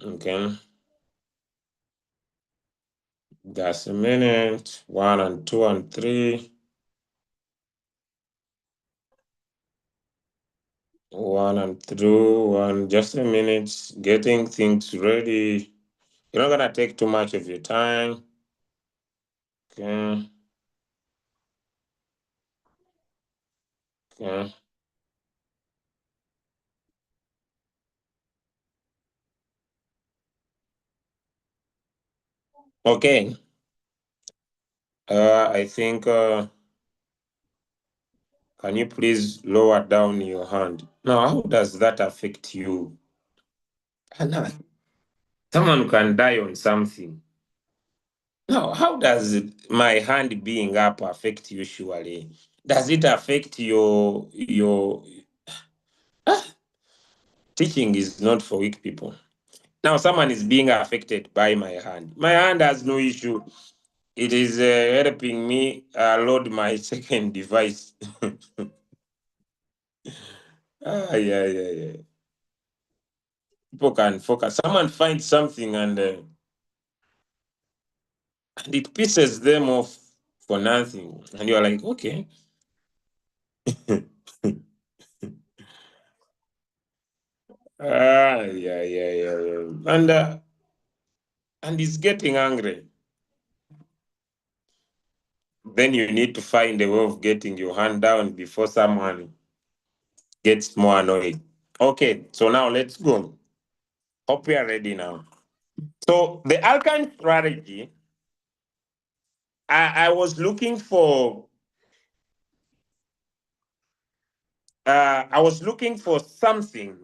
Okay. Just a minute. 1 and 2 and 3. 1 and 2. 1. Just a minute. Getting things ready. You're not gonna take too much of your time. Okay. Okay. Okay. I think can you please lower down your hand? Now, how does that affect you? Someone can die on something. Now, how does my hand being up affect you surely? Does it affect your ah, teaching is not for weak people. Now someone is being affected by my hand. My hand has no issue. It is helping me load my second device. Yeah. People can focus. Someone finds something and it pisses them off for nothing. And you're like, okay. Yeah. And he's getting angry. Then you need to find a way of getting your hand down before someone gets more annoyed. Okay, so now let's go. Hope we are ready now. So the Alchemy strategy, I was looking for something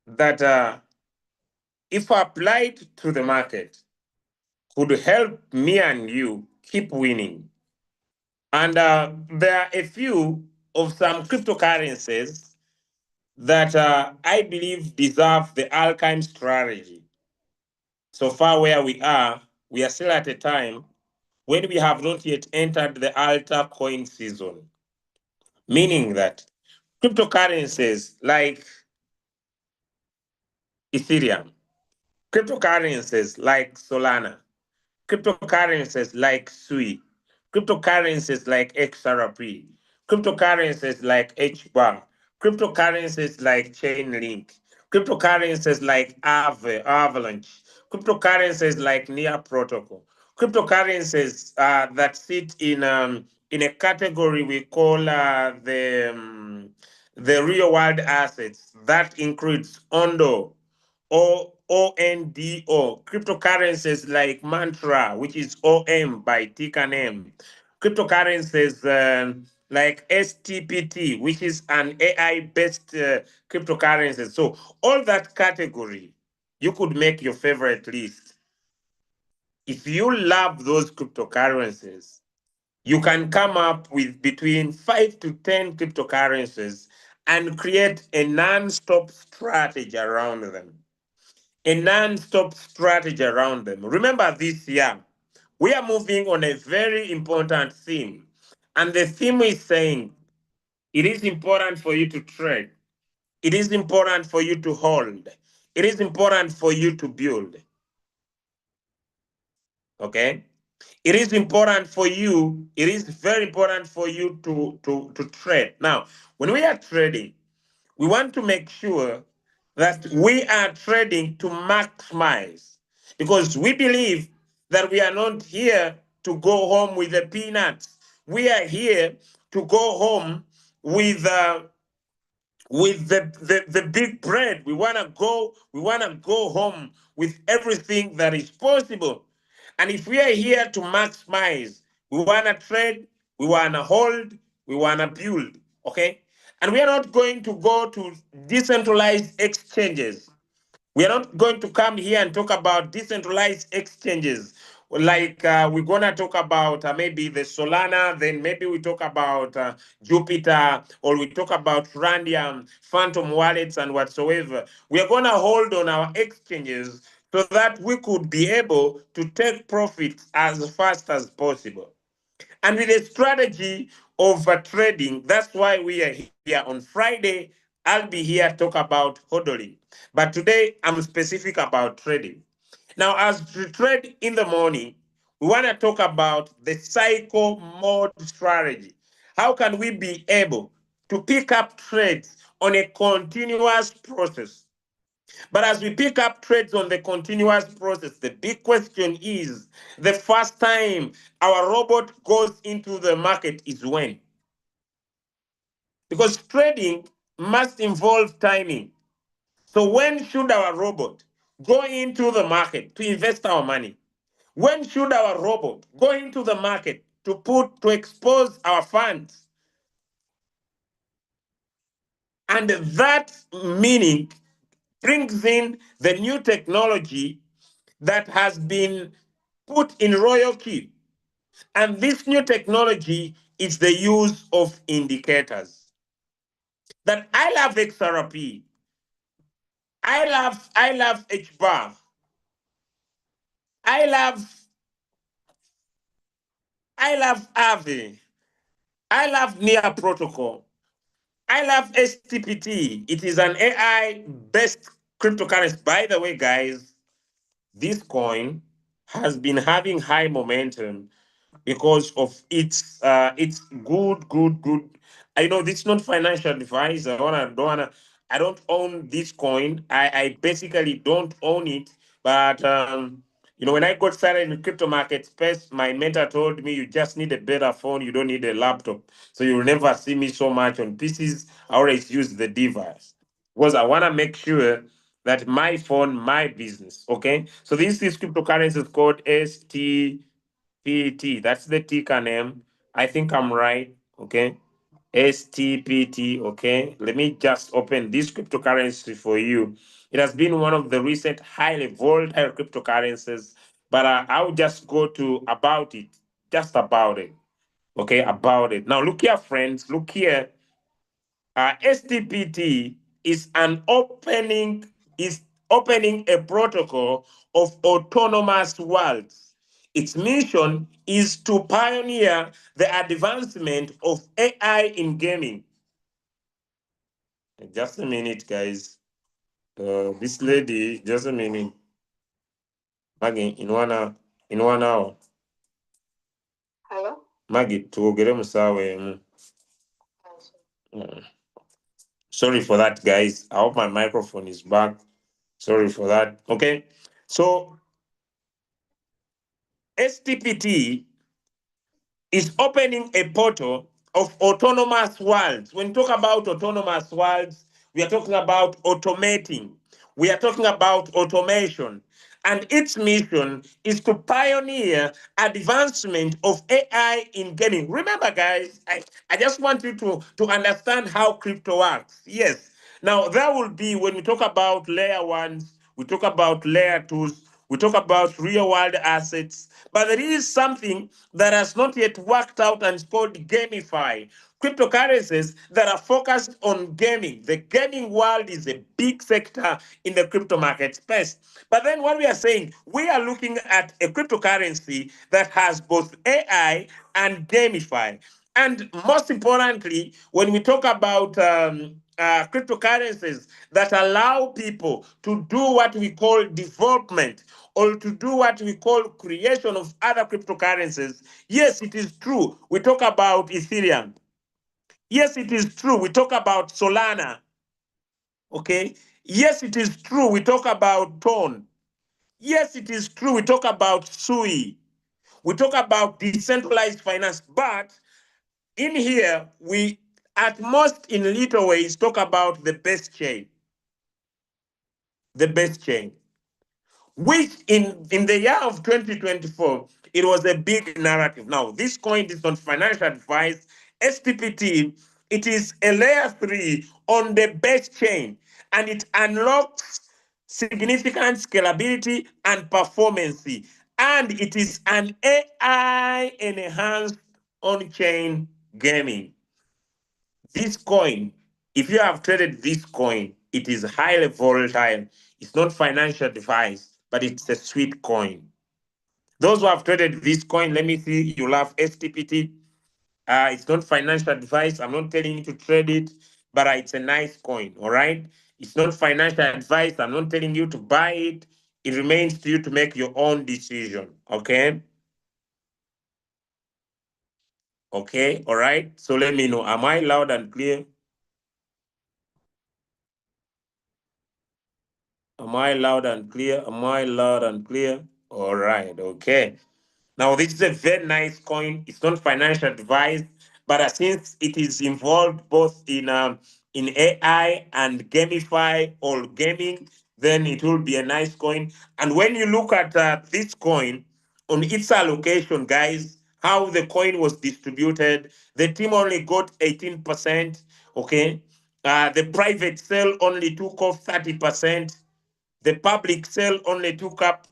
that if applied to the market could help me and you keep winning. And there are a few of some cryptocurrencies that I believe deserve the Alchemy strategy. So far where we are still at a time when we have not yet entered the alta coin season, meaning that cryptocurrencies like Ethereum, cryptocurrencies like Solana, cryptocurrencies like SUI, cryptocurrencies like XRP, cryptocurrencies like HBAR, cryptocurrencies like Chainlink, cryptocurrencies like Avalanche, cryptocurrencies like Near Protocol, cryptocurrencies that sit in a category we call the real world assets. That includes ONDO, cryptocurrencies like Mantra, which is OM by ticker name, cryptocurrencies like STPT, which is an AI based cryptocurrency. So, all that category, you could make your favorite list. If you love those cryptocurrencies, you can come up with between 5 to 10 cryptocurrencies and create a non stop strategy around them, a non-stop strategy around them. Remember this year, we are moving on a very important theme. And the theme is saying it is important for you to trade. It is important for you to hold. It is important for you to build. Okay? It is important for you. It is very important for you to trade. Now, when we are trading, we want to make sure that we are trading to maximize because we believe that we are not here to go home with the peanuts. We are here to go home with the big bread. We want to go home with everything that is possible. And if we are here to maximize, we want to trade, we want to hold, we want to build, okay? And we are not going to go to decentralized exchanges. We are not going to come here and talk about decentralized exchanges. Like we're gonna talk about maybe the Solana, then maybe we talk about Jupiter, or we talk about Randium, Phantom wallets, and whatsoever. We are gonna hold on our exchanges so that we could be able to take profits as fast as possible. And with a strategy of trading, that's why we are here on Friday I'll be here to talk about hodling. But today, I'm specific about trading. Now, as we trade in the morning, we want to talk about the cycle mode strategy. How can we be able to pick up trades on a continuous process? But as we pick up trades on the continuous process, the big question is the first time our robot goes into the market is when? Because trading must involve timing. So when should our robot go into the market to invest our money? When should our robot go into the market to expose our funds? And that meaning brings in the new technology that has been put in royal queue. And this new technology is the use of indicators. That I love XRP, I love H bar, I love I love Aave, I love NEAR protocol, I love STPT. It is an AI based cryptocurrency. By the way, guys, this coin has been having high momentum because of its good. I know this is not financial advice. I don't own this coin. I basically don't own it. But when I got started in the crypto market space, my mentor told me you just need a better phone, you don't need a laptop. So you'll never see me so much on PCs. I always use the device. Because I want to make sure that my phone, my business. Okay. So this is cryptocurrency is called STPT. That's the ticker name. I think I'm right. Okay. STPT. Okay. Let me just open this cryptocurrency for you. It has been one of the recent highly volatile cryptocurrencies, but I'll just go to about it. Just about it. Okay. About it. Now, look here, friends. Look here. STPT is opening a protocol of autonomous worlds. Its mission is to pioneer the advancement of AI in gaming. Just a minute, guys. This lady, just a minute. Maggie, in 1 hour. Hello? Maggie, tuogere musawe. Mm. Sorry for that, guys. I hope my microphone is back. Sorry for that. Okay. So STPT is opening a portal of autonomous worlds. When we talk about autonomous worlds, we are talking about automating. We are talking about automation. And its mission is to pioneer advancement of AI in gaming. Remember, guys, I just want you to understand how crypto works. Yes. Now, there will be, when we talk about layer ones, we talk about layer twos, we talk about real world assets, but there is something that has not yet worked out and it's called gamify. Cryptocurrencies that are focused on gaming. The gaming world is a big sector in the crypto market space. But then what we are saying, we are looking at a cryptocurrency that has both AI and gamify. And most importantly, when we talk about cryptocurrencies that allow people to do what we call development or to do what we call creation of other cryptocurrencies, yes, it is true. We talk about Ethereum. Yes, it is true. We talk about Solana. Okay. Yes, it is true. We talk about Tone. Yes, it is true. We talk about Sui. We talk about decentralized finance. But in here, we at most in little ways talk about the best chain. The best chain. Which in the year of 2024, it was a big narrative. Now, this coin is on financial advice, STPT, it is a layer 3 on the best chain, and it unlocks significant scalability and performance. And it is an AI enhanced on-chain gaming. This coin, if you have traded this coin, it is highly volatile. It's not financial advice, but it's a sweet coin. Those who have traded this coin, let me see, you love STPT. It's not financial advice. I'm not telling you to trade it, but it's a nice coin, all right? It's not financial advice. I'm not telling you to buy it. It remains to you to make your own decision, okay? Okay, all right? So let me know. Am I loud and clear? Am I loud and clear? Am I loud and clear? All right, okay. Now, this is a very nice coin. It's not financial advice, but since it is involved both in AI and gamify or gaming, then it will be a nice coin. And when you look at this coin on its allocation, guys, how the coin was distributed, the team only got 18%. Okay, the private sale only took off 30%. The public sale only took up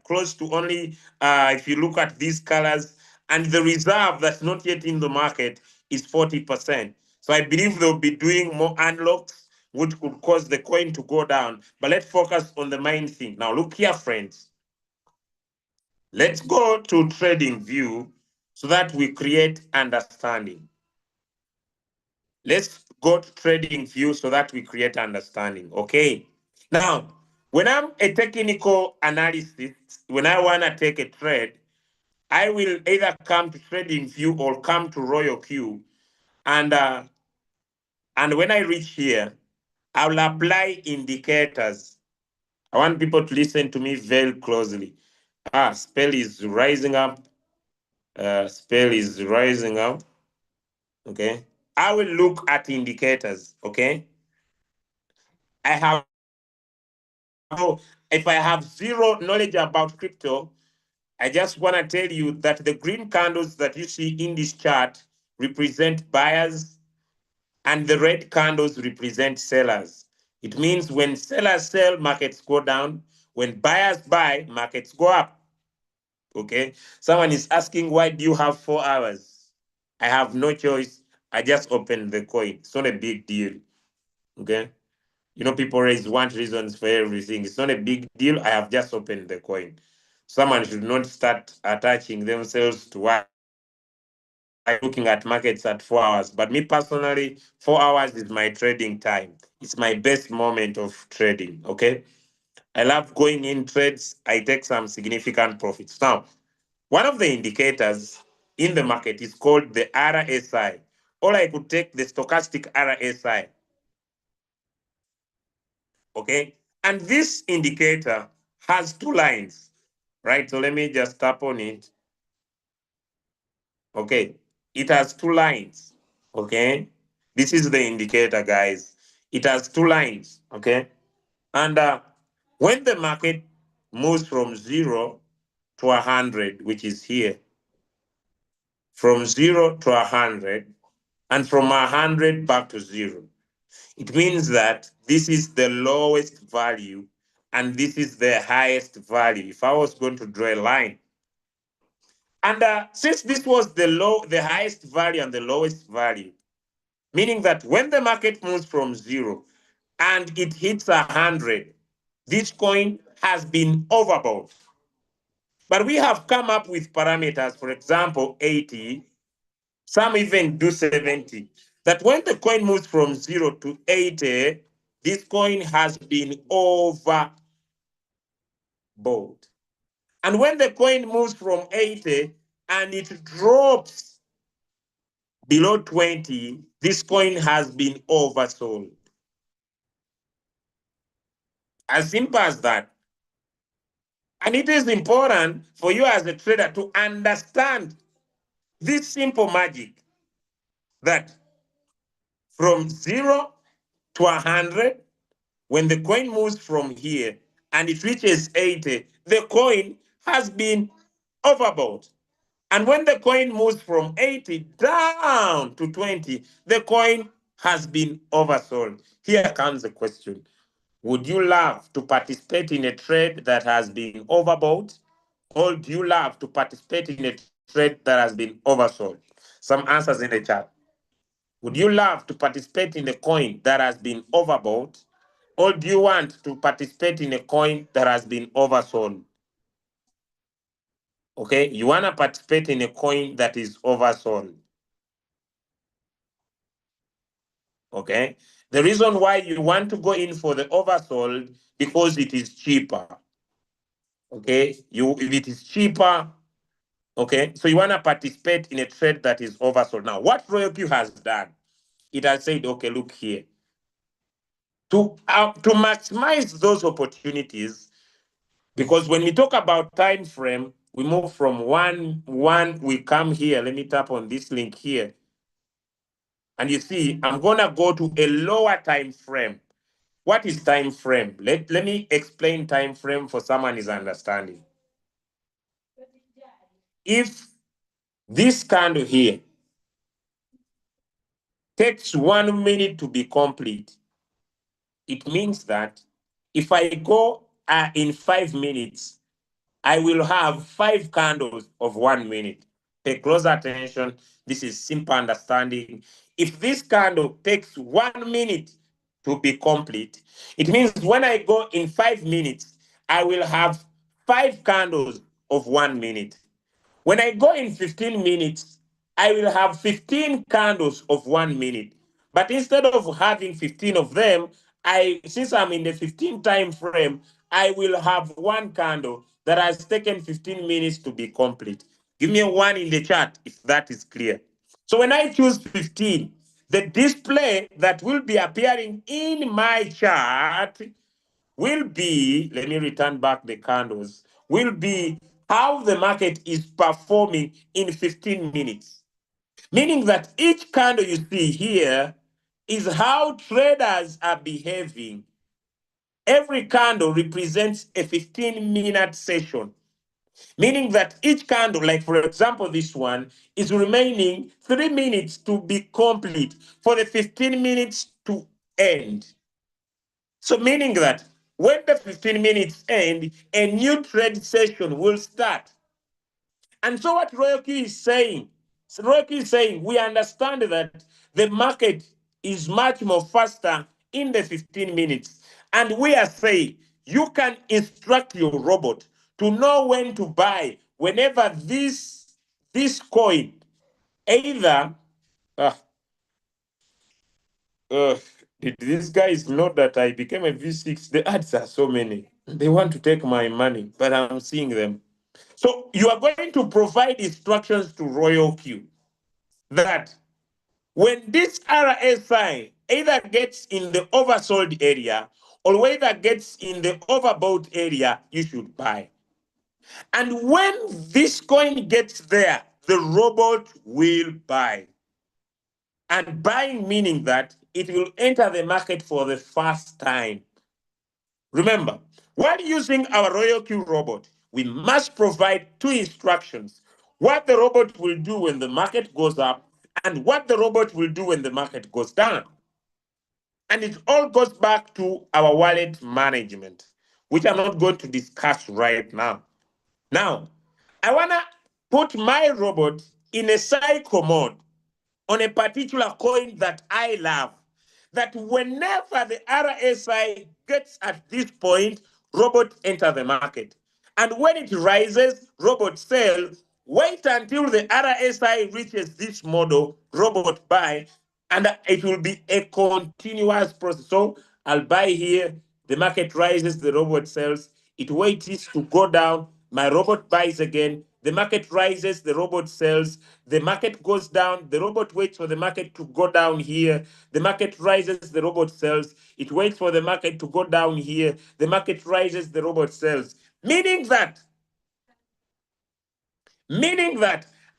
close to only, if you look at these colors, and the reserve that's not yet in the market is 40%. So I believe they'll be doing more unlocks, which could cause the coin to go down. But let's focus on the main thing. Now, look here, friends. Let's go to trading view so that we create understanding. Let's go to trading view so that we create understanding. Okay. Now, when I'm a technical analyst, when I want to take a trade, I will either come to trading view or come to Royal Q. And when I reach here, I will apply indicators. I want people to listen to me very closely. Spell is rising up. Spell is rising up. Okay. I will look at indicators. Okay. I have So if I have zero knowledge about crypto, I just want to tell you that the green candles that you see in this chart represent buyers and the red candles represent sellers. It means when sellers sell, markets go down. When buyers buy, markets go up. Okay. Someone is asking, why do you have 4 hours? I have no choice. I just opened the coin. It's not a big deal. Okay. People raise want reasons for everything. It's not a big deal. I have just opened the coin. Someone should not start attaching themselves to why I'm looking at markets at 4 hours. But me personally, 4 hours is my trading time. It's my best moment of trading. Okay. I love going in trades. I take some significant profits. Now, one of the indicators in the market is called the RSI. Or I could take the stochastic RSI. Okay. And this indicator has 2 lines, right? So let me just tap on it. Okay. It has 2 lines. Okay. This is the indicator, guys. It has 2 lines. Okay. And when the market moves from 0 to 100, which is here, from 0 to 100, and from 100 back to 0, it means that this is the lowest value and this is the highest value. If I was going to draw a line, and since this was the highest value and the lowest value, meaning that when the market moves from 0 and it hits 100, this coin has been overbought. But we have come up with parameters, for example, 80, some even do 70, that when the coin moves from 0 to 80, this coin has been overbought. And when the coin moves from 80 and it drops below 20, this coin has been oversold. As simple as that. And it is important for you as a trader to understand this simple magic that from 0 to 100, when the coin moves from here and it reaches 80, the coin has been overbought. And when the coin moves from 80 down to 20, the coin has been oversold. Here comes the question. Would you love to participate in a trade that has been overbought? Or do you love to participate in a trade that has been oversold? Some answers in the chat. Would you love to participate in a coin that has been overbought? Or do you want to participate in a coin that has been oversold? Okay, you want to participate in a coin that is oversold. Okay. The reason why you want to go in for the oversold because it is cheaper. Okay. If it is cheaper, okay, so you want to participate in a trade that is oversold. Now, what Royal Q has done, it has said, okay, look here. To maximize those opportunities, because when we talk about time frame, we move from one, we come here. Let me tap on this link here. And you see, I'm gonna go to a lower time frame. What is time frame? Let me explain time frame for someone is understanding. If this candle here takes 1 minute to be complete, it means that if I go in 5 minutes, I will have 5 candles of 1 minute. Pay close attention. This is simple understanding. If this candle takes 1 minute to be complete, it means when I go in 5 minutes, I will have 5 candles of 1 minute. When I go in 15 minutes, I will have 15 candles of 1 minute. But instead of having 15 of them, since I'm in the 15 time frame, I will have one candle that has taken 15 minutes to be complete. Give me a 1 in the chat if that is clear. So when I choose 15, the display that will be appearing in my chart will be, let me return back the candles, will be how the market is performing in 15 minutes. Meaning that each candle you see here is how traders are behaving. Every candle represents a 15-minute session. Meaning that each candle, like for example, this one, is remaining 3 minutes to be complete for the 15 minutes to end. So meaning that when the 15 minutes end, a new trade session will start. And so what Royalty is saying, we understand that the market is much more faster in the 15 minutes. And we are saying you can instruct your robot to know when to buy whenever this coin either uh, did these guys know that I became a V6? The ads are so many. They want to take my money, but I'm seeing them. So you are going to provide instructions to Royal Q that when this RSI either gets in the oversold area or whether gets in the overbought area, you should buy. And when this coin gets there, the robot will buy. And buying meaning that it will enter the market for the first time. Remember, while using our Royal Q robot, we must provide 2 instructions. What the robot will do when the market goes up and what the robot will do when the market goes down. And it all goes back to our wallet management, which I'm not going to discuss right now. Now, I want to put my robot in a cycle mode on a particular coin that I love. That whenever the RSI gets at this point, robot enter the market. And when it rises, robot sell. Wait until the RSI reaches this model, robot buy, and it will be a continuous process. So I'll buy here, the market rises, the robot sells, it waits to go down, my robot buys again, the market rises, the robot sells, the market goes down, the robot waits for the market to go down here, the market rises, the robot sells, it waits for the market to go down here, the market rises, the robot sells. Meaning that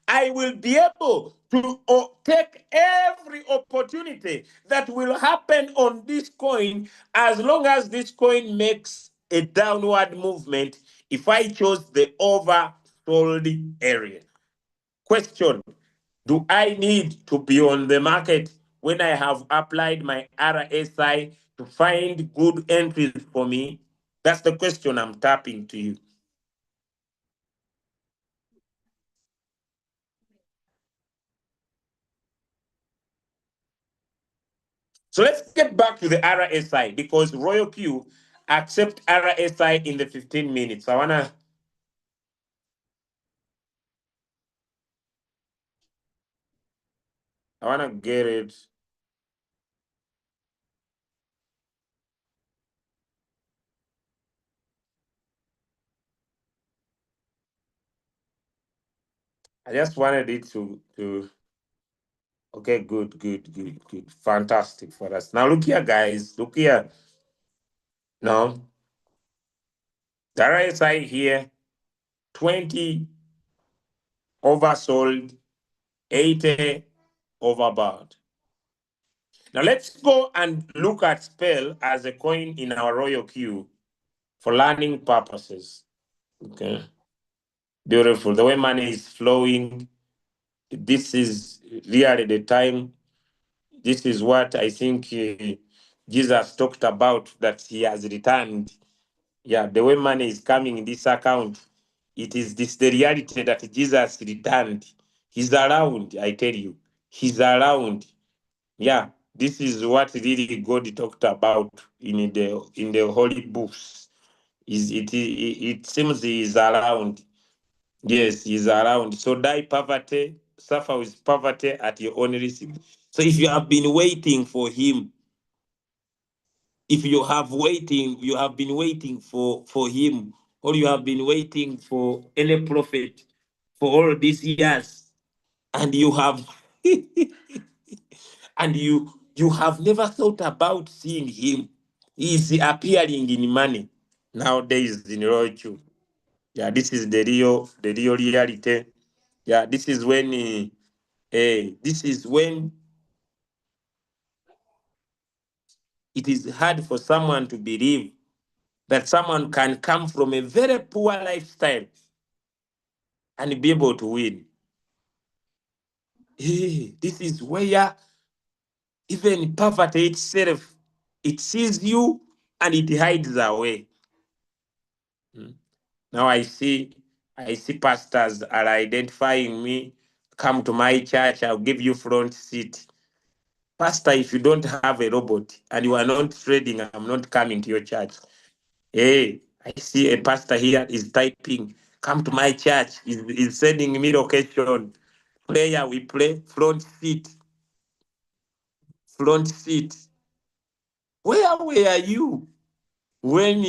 I will be able to take every opportunity that will happen on this coin as long as this coin makes a downward movement if I chose the oversold area. Question, do I need to be on the market when I have applied my RSI to find good entries for me? That's the question I'm tapping to you. So let's get back to the RSI because Royal Q accept RSI in the 15 minutes. I wanna get it. I just wanted it to okay, good. Fantastic for us. Now look here, guys. Look here. Now, the RSI here, 20 oversold, 80 overbought. Now let's go and look at Spell as a coin in our royal queue for learning purposes. Okay. Beautiful. The way money is flowing, this is really the time. This is what I think Jesus talked about, that he has returned. Yeah, the way money is coming in this account, it is this the reality that Jesus returned. He's around, I tell you. He's around. Yeah, this is what really God talked about in the holy books. It seems he is around. Yes, he's around. So die poverty, suffer with poverty at your own risk. So if you have been waiting for him, if you have been waiting for him, or you have been waiting for any prophet for all these years, and you have and you have never thought about seeing him. He is appearing in money nowadays in Rochu. Yeah, this is the real reality. Yeah, this is when it is hard for someone to believe that someone can come from a very poor lifestyle and be able to win. This is where even poverty itself, it sees you and it hides away. Mm. Now I see pastors are identifying me. Come to my church, I'll give you front seat. Pastor, if you don't have a robot and you are not trading, I'm not coming to your church. Hey, I see a pastor here is typing, come to my church. He's sending me location. Prayer, we pray, front seat. Front seat. Where were you when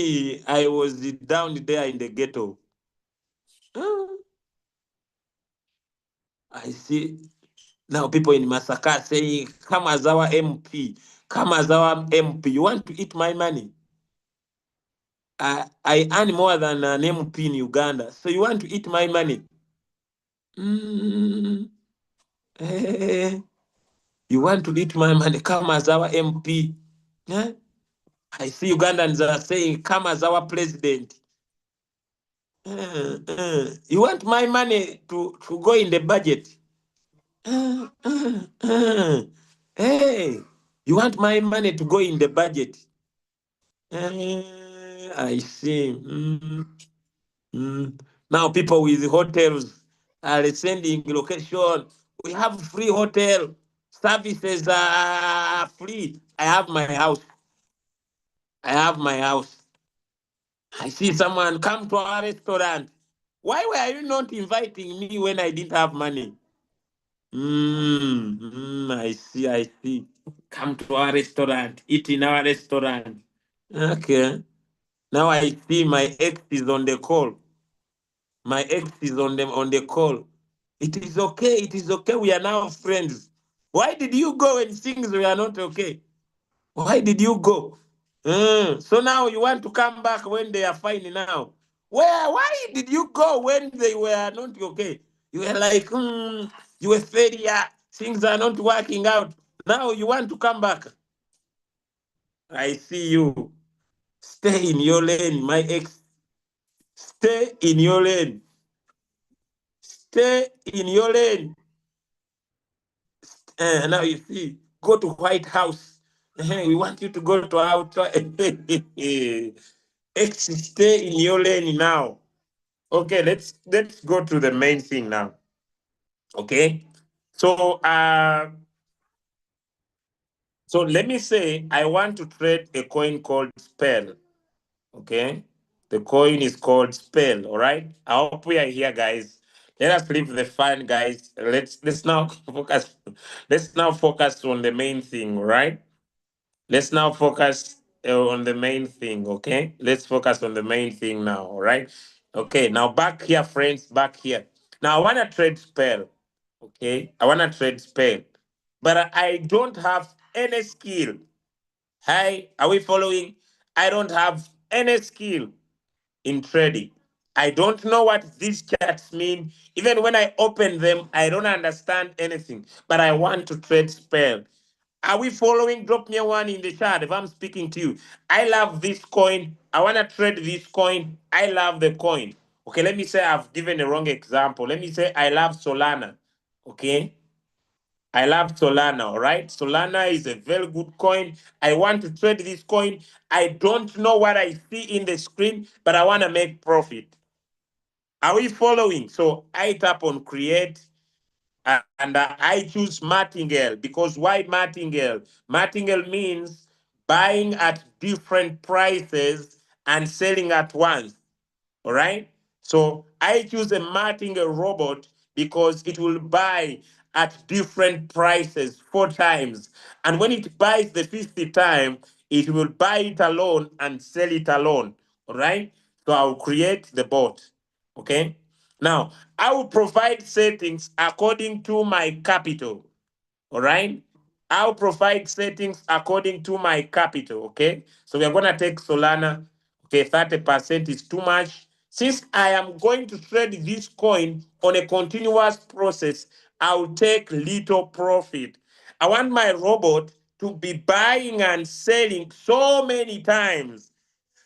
I was down there in the ghetto? Hmm, I see now people in Masaka saying, come as our MP, come as our MP. You want to eat my money? I earn more than an MP in Uganda. So you want to eat my money? Mm, eh, you want to eat my money? Come as our MP. Eh? I see Ugandans are saying, come as our president. You want my money to go in the budget? Hey, you want my money to go in the budget? I see. Now people with hotels are sending location. We have free hotel services are free. I have my house. I have my house. I see someone come to our restaurant. Why were you not inviting me when I didn't have money? I see. Come to our restaurant, eat in our restaurant. Okay. Now I see my ex is on the call. My ex is on the call. It is okay. It is okay. We are now friends. Why did you go when things were not okay? Why did you go? So now you want to come back when they are fine now. Why did you go when they were not okay? You were like, you were failure. Things are not working out. Now you want to come back. I see you. Stay in your lane, my ex. Stay in your lane. Stay in your lane. Now you see, go to White House. We want you to go to outside. Ex, stay in your lane now. Okay, let's go to the main thing now. Okay, so so let me say I want to trade a coin called Spell. Okay, the coin is called Spell. All right, I hope we are here, guys. Let us leave the fun, guys. Let's now focus. Let's now focus on the main thing. All right. Let's now focus on the main thing. Okay, let's focus on the main thing now. All right. Okay, now back here, friends. Back here. Now I want to trade spell. Okay, I want to trade spell, but I don't have any skill. Hi, are we following? I don't have any skill in trading. I don't know what these charts mean. Even when I open them, I don't understand anything. But I want to trade spell. Are we following? Drop me a one in the chat if I'm speaking to you. I love this coin. I want to trade this coin. I love the coin. Okay, let me say I've given a wrong example. Let me say I love Solana. Okay. I love Solana, all right? Solana is a very good coin. I want to trade this coin. I don't know what I see in the screen, but I want to make profit. Are we following? So I tap on create and I choose Martingale because why Martingale? Martingale means buying at different prices and selling at once. All right. So I choose a Martingale robot because it will buy at different prices 4 times. And when it buys the 50th time, it will buy it alone and sell it alone. All right. So I'll create the bot. Okay. Now I will provide settings according to my capital. All right. I'll provide settings according to my capital. Okay. So we're going to take Solana. Okay. 30% is too much. Since I am going to trade this coin on a continuous process, I'll take little profit. I want my robot to be buying and selling so many times.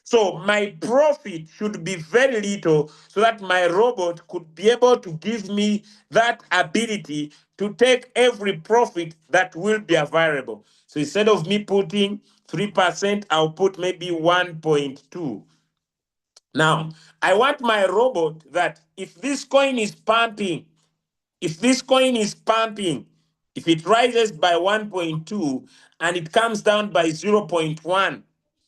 So my profit should be very little so that my robot could be able to give me that ability to take every profit that will be available. So instead of me putting 3%, I'll put maybe 1.2. Now, I want my robot that if this coin is pumping, if this coin is pumping, if it rises by 1.2 and it comes down by 0.1,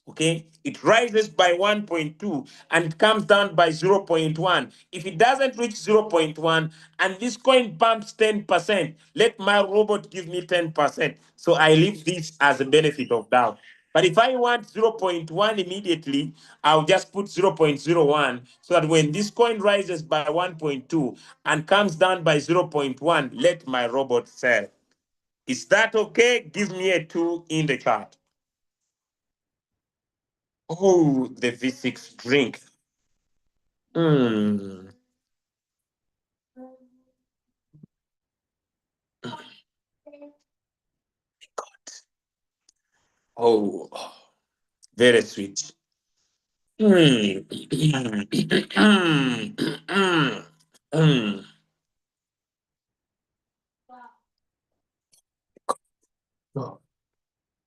okay, it rises by 1.2 and it comes down by 0.1. If it doesn't reach 0.1 and this coin pumps 10%, let my robot give me 10%. So I leave this as a benefit of doubt. But if I want 0.1 immediately, I'll just put 0.01 so that when this coin rises by 1.2 and comes down by 0.1, let my robot sell. Is that okay? Give me a 2 in the chart. Oh, the V6 drink. Mm. God. Oh, very sweet. Mm. Mm. Oh,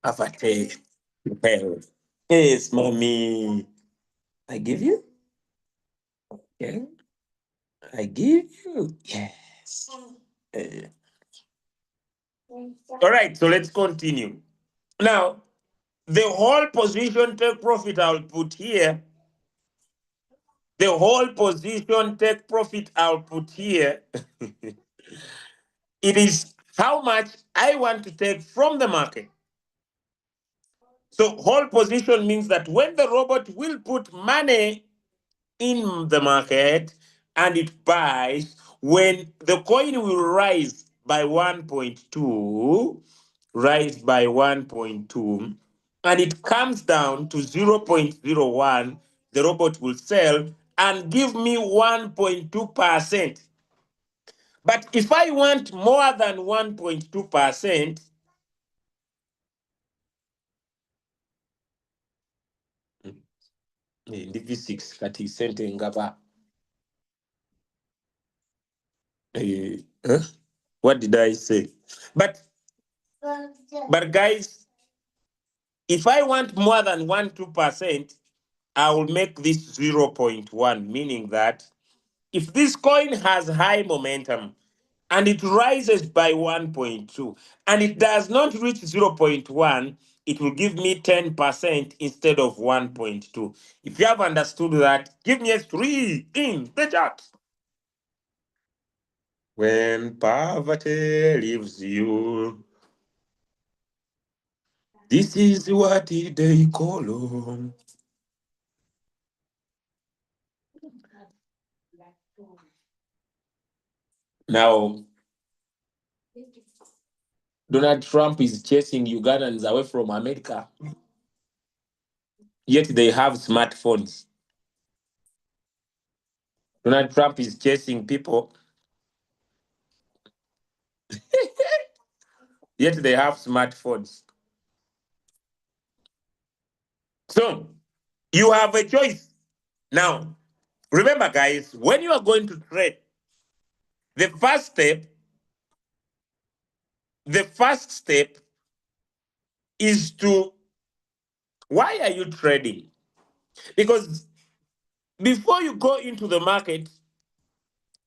have a taste. Well, yes, mommy. I give you? Yeah. I give you? Yes. Uh, all right, so let's continue. Now, the whole position take profit I'll put here. The whole position take profit I'll put here. It is how much I want to take from the market. So whole position means that when the robot will put money in the market and it buys, when the coin will rise by 1.2, rise by 1.2, and it comes down to 0.01, the robot will sell and give me 1.2%. But if I want more than 1.2%, V6 kati sente ngaba. Huh? What did I say? But guys, if I want more than 2%, I will make this 0.1, meaning that if this coin has high momentum and it rises by 1.2 and it does not reach 0.1, it will give me 10% instead of 1.2. If you have understood that, give me a 3 in the chat. When poverty leaves you, this is what they call home. Now, Donald Trump is chasing Ugandans away from America, yet they have smartphones. Donald Trump is chasing people, yet they have smartphones. So, you have a choice. Now, remember, guys, when you are going to trade, the first step, the first step is to, why are you trading? Because before you go into the market,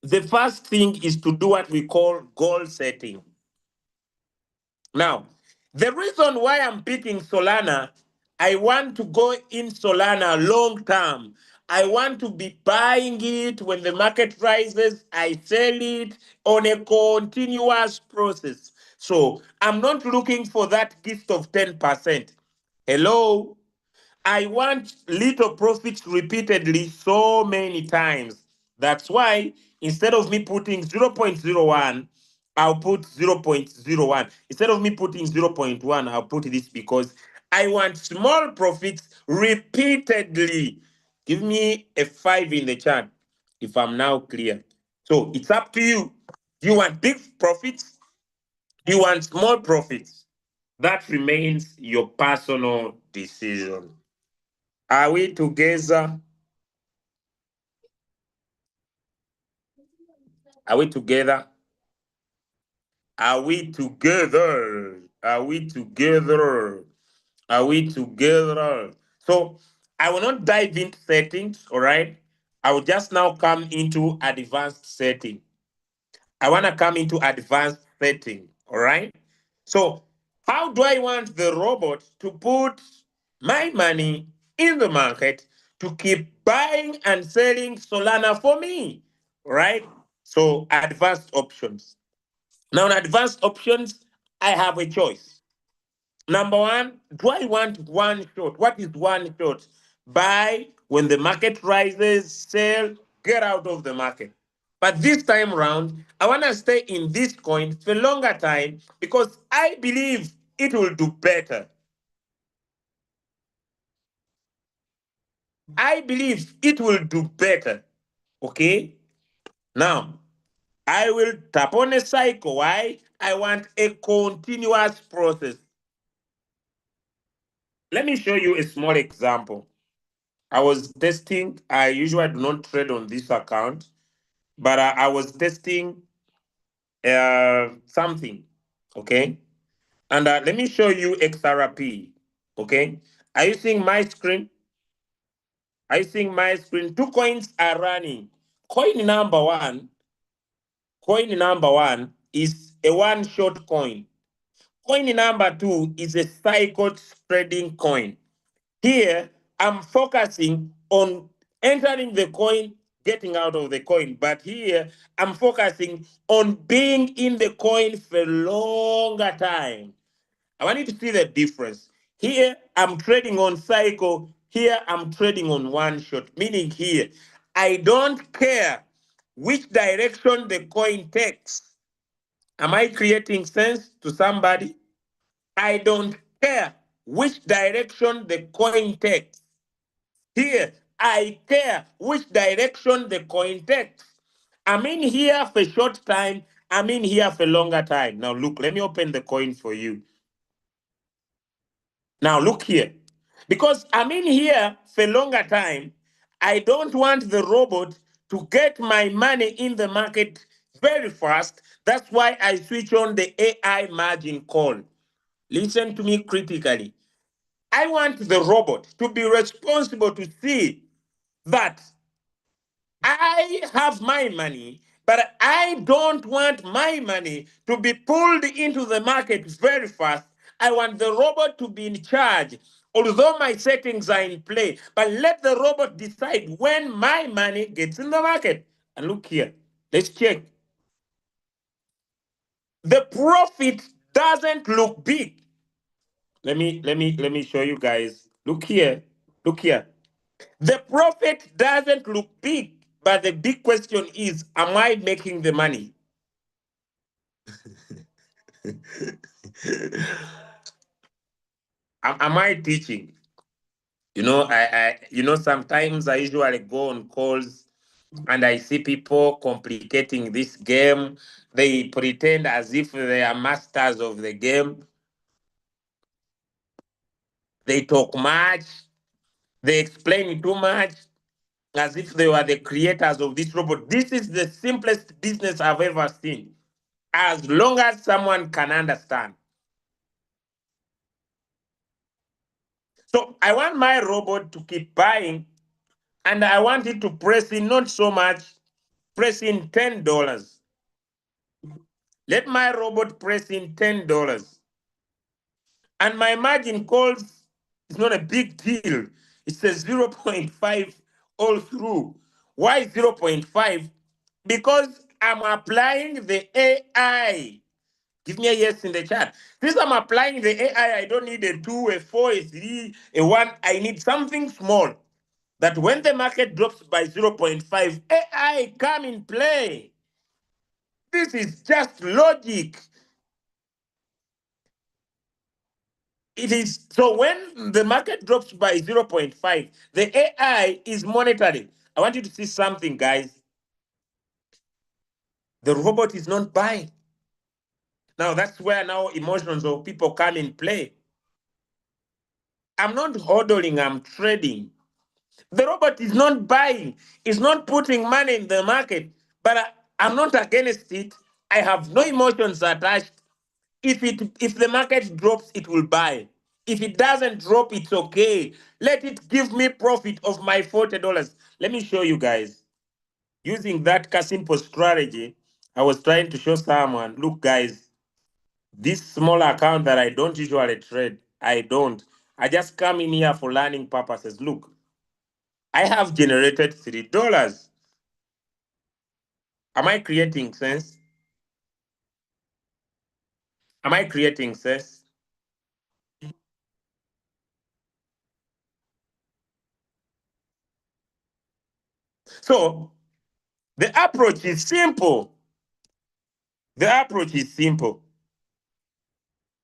the first thing is to do what we call goal setting. Now, the reason why I'm picking Solana, I want to go in Solana long term. I want to be buying it when the market rises, I sell it on a continuous process. So I'm not looking for that gift of 10%. Hello? I want little profits repeatedly so many times. That's why instead of me putting 0.01, I'll put 0.01. Instead of me putting 0.1, I'll put this because I want small profits repeatedly. Give me a 5 in the chat if I'm now clear. So it's up to you. Do you want big profits? Do you want small profits? That remains your personal decision. Are we together? Are we together? Are we together? Are we together? Are we together? So I will not dive into settings, all right? I will just now come into advanced setting. I want to come into advanced setting, all right? So how do I want the robot to put my money in the market to keep buying and selling Solana for me, right? So advanced options. Now in advanced options, I have a choice. Number one, do I want one shot? What is one shot? Buy when the market rises, sell, get out of the market. But this time round, I want to stay in this coin for a longer time because I believe it will do better. I believe it will do better. Okay? Now, I will tap on a cycle. Why? I want a continuous process. Let me show you a small example. I was testing, I usually do not trade on this account, but I was testing something, okay? And let me show you XRP, okay? Are you seeing my screen? Are you seeing my screen? Two coins are running. Coin number one is a one-shot coin. Coin number two is a cycle trading coin. Here, I'm focusing on entering the coin, getting out of the coin. But here, I'm focusing on being in the coin for a longer time. I want you to see the difference. Here, I'm trading on cycle. Here, I'm trading on one shot. Meaning here, I don't care which direction the coin takes. Am I creating sense to somebody? I don't care which direction the coin takes. Here, I care which direction the coin takes. I'm in here for short time. I'm in here for longer time. Now look, let me open the coin for you. Now look here. Because I'm in here for longer time, I don't want the robot to get my money in the market very fast. That's why I switch on the AI margin call. Listen to me critically. I want the robot to be responsible to see that I have my money, but I don't want my money to be pulled into the market very fast. I want the robot to be in charge, although my settings are in play, but let the robot decide when my money gets in the market. And look here, let's check. The profit doesn't look big. Let me show you guys. Look here. Look here. The profit doesn't look big, but the big question is, am I making the money? Am I teaching? Sometimes I usually go on calls and I see people complicating this game. They pretend as if they are masters of the game. They talk much. They explain too much as if they were the creators of this robot. This is the simplest business I've ever seen, as long as someone can understand. So I want my robot to keep buying, and I want it to press in not so much, press in $10. Let my robot press in $10. And my margin calls is not a big deal. It's a zero point 0.5 all through. Why 0.5? Because I'm applying the AI. Give me a yes in the chat. Since I'm applying the AI, I don't need a 2, a 4, a 3, a 1. I need something small that when the market drops by 0.5, AI come in play. This is just logic. It is so when the market drops by 0.5, the AI is monitoring. I want you to see something, guys. The robot is not buying. Now that's where now emotions of people come in play. I'm not hodling, I'm trading. The robot is not buying, it's not putting money in the market, but I'm not against it. I have no emotions attached. If the market drops, it will buy. If it doesn't drop, it's okay. Let it give me profit of my $40. Let me show you guys. Using that simple strategy, I was trying to show someone, look guys, this small account that I don't usually trade, I don't. I just come in here for learning purposes. Look, I have generated $3. Am I creating sense? Am I creating sense? So the approach is simple. The approach is simple.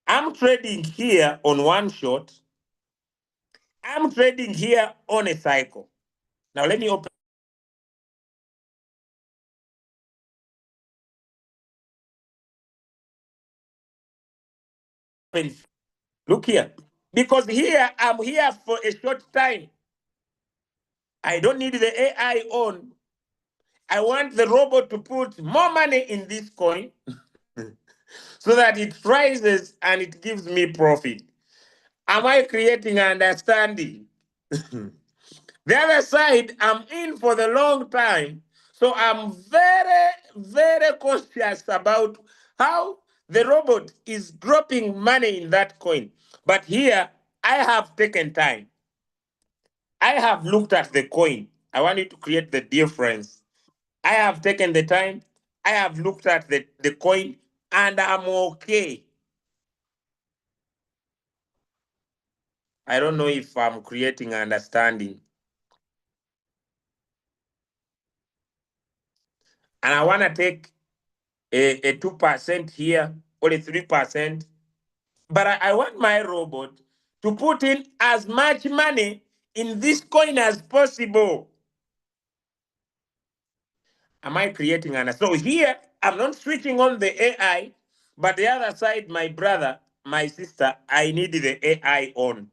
I'm trading here on one shot. I'm trading here on a cycle. Now let me open. Look here. Because here, I'm here for a short time. I don't need the AI on. I want the robot to put more money in this coin so that it rises and it gives me profit. Am I creating understanding? The other side, I'm in for the long time. So I'm very, very conscious about how the robot is dropping money in that coin. But here, I have taken time. I have looked at the coin. I want you to create the difference. I have taken the time. I have looked at the coin and I'm okay. I don't know if I'm creating understanding. And I want to take a 2% here or a 3%. But I want my robot to put in as much money in this coin as possible. Am I creating an? So here, I'm not switching on the AI, but the other side, my brother, my sister, I need the AI on.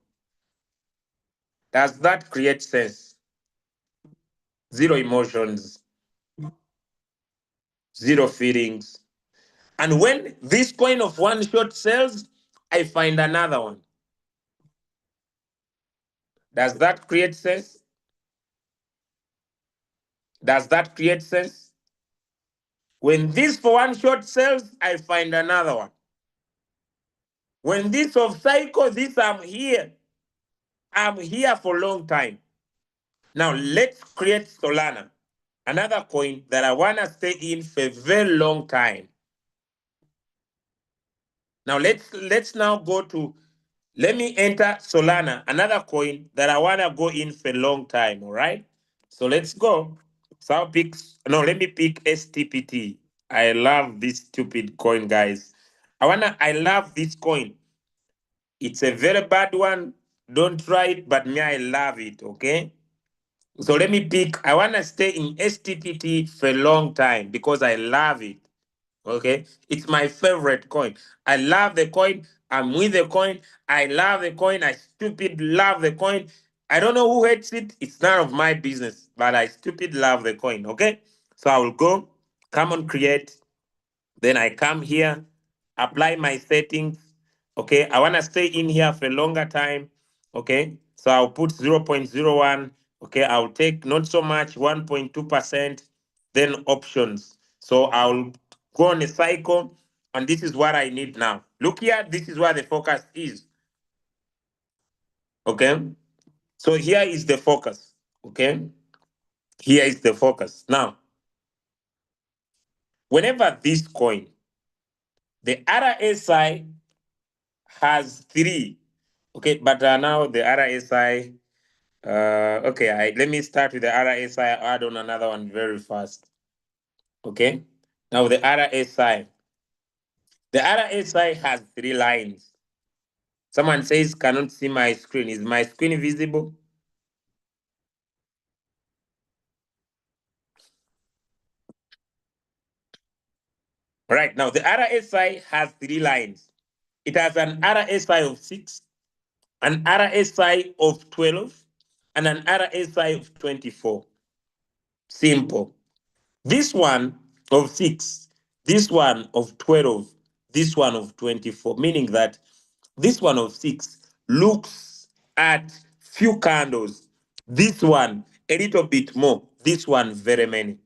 Does that create sense? Zero emotions, zero feelings. And when this coin of one shot sells, I find another one. Does that create sense? Does that create sense? When this for one shot sells, I find another one. When this of cycle, this I'm here. I'm here for a long time. Now let's create Solana, another coin that I want to stay in for a very long time. Now let's now go to, let me enter Solana, another coin that I want to go in for a long time, all right? So let's go. So I'll pick, no, let me pick STPT. I love this stupid coin, guys. I love this coin. It's a very bad one. Don't try it, but me, I love it. Okay. So let me pick. I wanna stay in STPT for a long time because I love it. Okay, it's my favorite coin. I love the coin. I'm with the coin. I love the coin. I stupid love the coin. I don't know who hates it. It's none of my business, but I stupid love the coin. Okay, so I will go, come on, create. Then I come here, apply my settings. Okay, I want to stay in here for a longer time. Okay, so I'll put 0.01. Okay, I'll take not so much, 1.2%, then options. So I'll go on a cycle, and this is what I need now. Look here, this is where the focus is. Okay, so here is the focus. Okay, here is the focus. Now, whenever this coin, the RSI has three. Okay, but now the RSI, okay, let me start with the RSI, add on another one very fast. Okay, now the RSI has three lines. Someone says, cannot see my screen. Is my screen visible? Right, now the RSI has three lines. It has an RSI of 6, an RSI of 12, and an RSI of 24. Simple. This one of 6, this one of 12, this one of 24, meaning that this one of 6 looks at few candles, this one a little bit more, this one very many.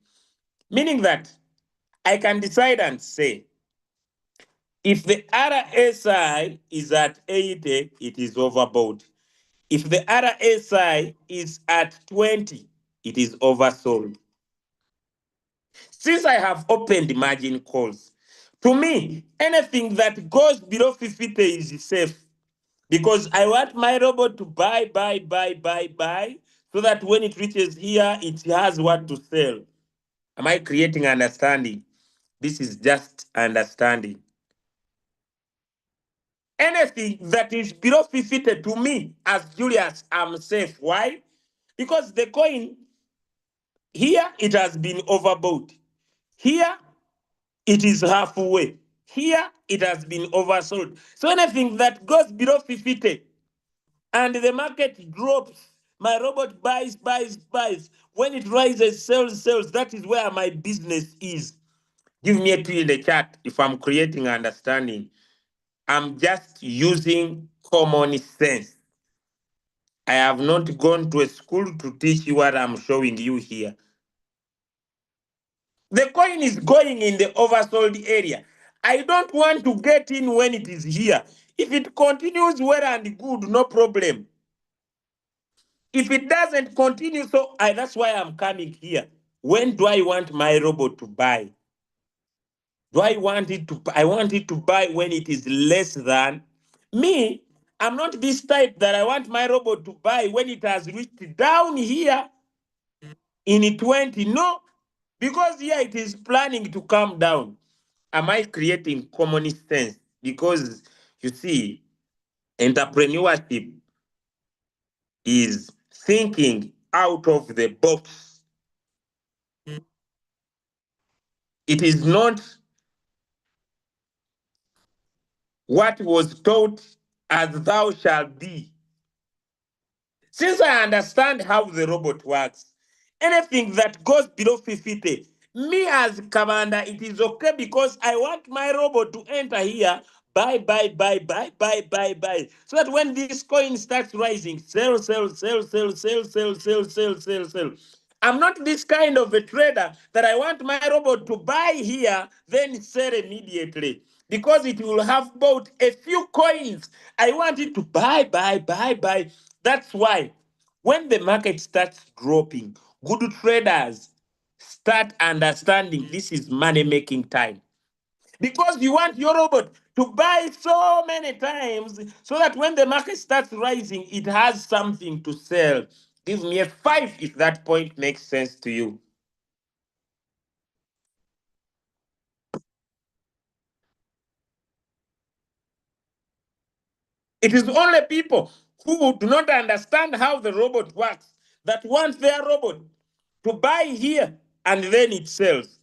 Meaning that I can decide and say, if the RSI is at 80, it is overbought. If the RSI is at 20, it is oversold. Since I have opened margin calls, to me, anything that goes below 50 is safe because I want my robot to buy, so that when it reaches here, it has what to sell. Am I creating understanding? This is just understanding. Anything that is below 50 to me, as Julius, I'm safe. Why? Because the coin here, it has been overbought. Here, it is halfway. Here, it has been oversold. So anything that goes below 50 and the market drops, my robot buys. When it rises, sells. That is where my business is. Give me a 2 in the chat if I'm creating understanding. I'm just using common sense. I have not gone to a school to teach you what I'm showing you here. The coin is going in the oversold area. I don't want to get in when it is here. If it continues well and good, no problem. If it doesn't continue, that's why I'm coming here. When do I want my robot to buy? Do I want it to? I want it to buy when it is less than me. I'm not this type that I want my robot to buy when it has reached down here in 20. No, because here it is planning to come down. Am I creating common sense? Because you see, entrepreneurship is thinking out of the box. It is not what was taught as thou shalt be. Since I understand how the robot works, anything that goes below 50, me as commander, it is okay because I want my robot to enter here, buy. So that when this coin starts rising, sell. I'm not this kind of a trader that I want my robot to buy here, then sell immediately. Because it will have bought a few coins. I want it to buy. That's why when the market starts dropping, good traders start understanding this is money making time. Because you want your robot to buy so many times so that when the market starts rising, it has something to sell. Give me a 5 if that point makes sense to you. It is only people who do not understand how the robot works that want their robot to buy here and then it sells.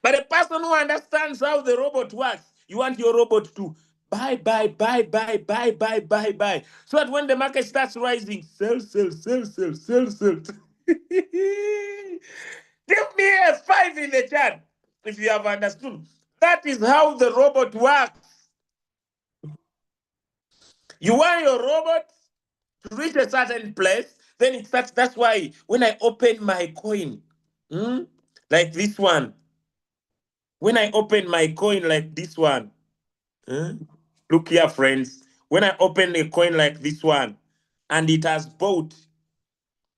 But a person who understands how the robot works, you want your robot to buy, buy, buy, buy, buy, buy, buy, buy. So that when the market starts rising, sell, sell, sell, sell, sell, sell. Give me a 5 in the chat if you have understood. That is how the robot works. You want your robot to reach a certain place, then it starts. That's why when I open my coin, like this one, when I open my coin like this one, look here, friends. When I open a coin like this one, and it has bought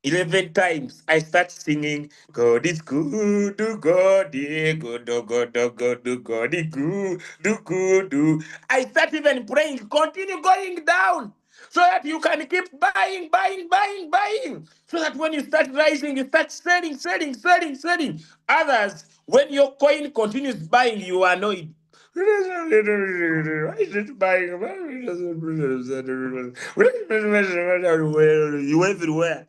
11 times, I start singing, God is good, do God, yeah, good, do God, do God, do God, is good, do good, do. I start even praying, continue going down, so that you can keep buying, buying, buying, buying. So that when you start rising, you start selling, selling, selling, selling. Others, when your coin continues buying, you are annoyed. Why is it buying? You everywhere.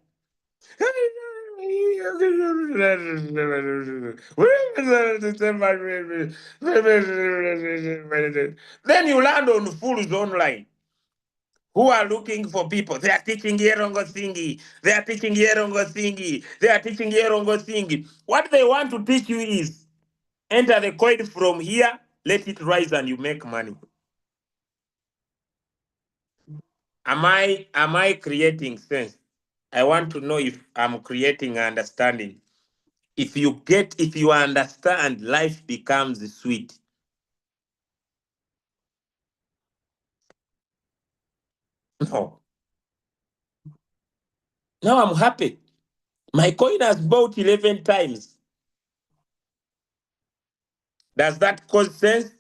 Then you land on fools online who are looking for people. They are teaching Yerongo Thingy. They are teaching Yerongo Thingy. They are teaching Yerongo Thingy. What they want to teach you is enter the coin from here, let it rise, and you make money. Am I creating sense? I want to know if I'm creating understanding. If you understand, life becomes sweet. No. Now I'm happy. My coin has bought 11 times. Does that cause sense?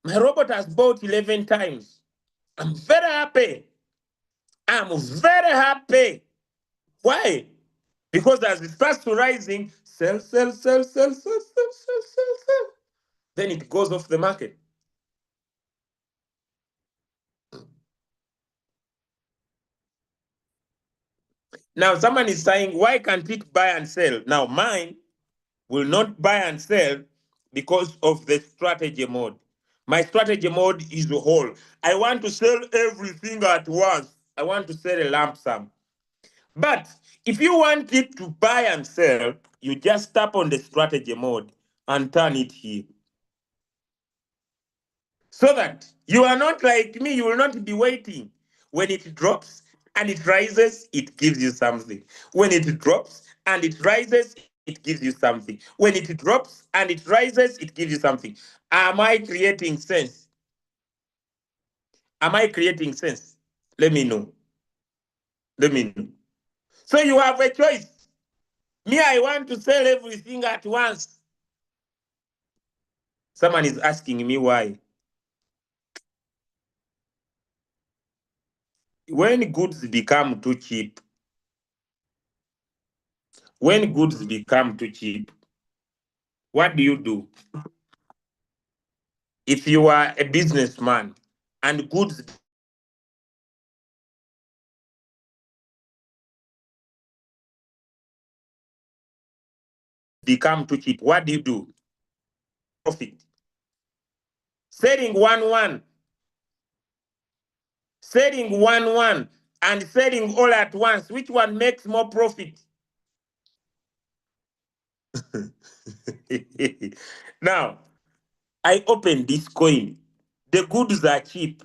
My robot has bought 11 times. I'm very happy. I'm very happy. Why? Because as it starts to rising, sell, sell, sell, sell, sell, sell, sell, sell, sell. Then it goes off the market. Now someone is saying, why can't it buy and sell? Now mine will not buy and sell because of the strategy mode. My strategy mode is the whole. I want to sell everything at once. I want to sell a lump sum. But if you want it to buy and sell, you just tap on the strategy mode and turn it here. So that you are not like me, you will not be waiting. When it drops and it rises, it gives you something. When it drops and it rises, it gives you something. When it drops and it rises, it gives you something. Am I creating sense? Am I creating sense? Let me know. Let me know. So you have a choice. Me, I want to sell everything at once. Someone is asking me why. When goods become too cheap, when goods become too cheap, what do you do? If you are a businessman and goods become too cheap, what do you do? Profit. Selling one, selling one, and selling all at once. Which one makes more profit? Now, I open this coin. The goods are cheap.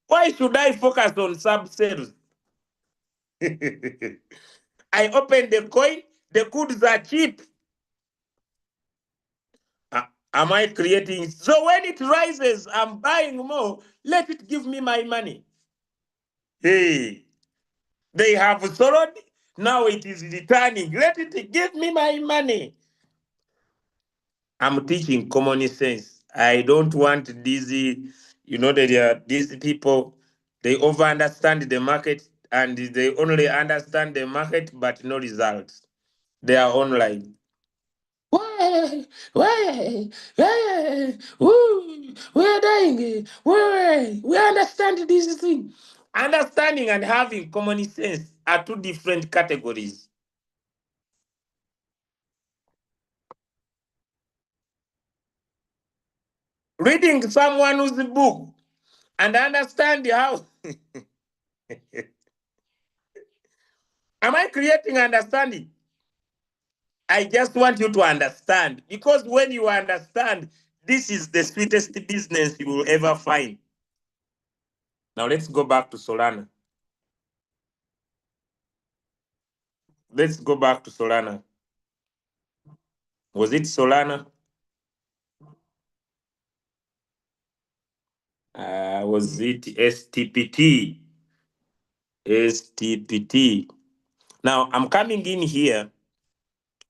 Why should I focus on sub sales? I open the coin, the goods are cheap. Am I creating? So when it rises, I'm buying more. Let it give me my money. Hey, they have sorrowed. Now it is returning. Let it give me my money. I'm teaching common sense. I don't want these, these people, they over understand the market and they only understand the market but no results. They are online. Why we're dying. We understand this thing. Understanding and having common sense are two different categories. Reading someone whose book and understand how. Am I creating understanding? I just want you to understand, because when you understand, this is the sweetest business you will ever find. Now let's go back to Solana. Let's go back to Solana. Was it Solana? Was it STPT? STPT. Now I'm coming in here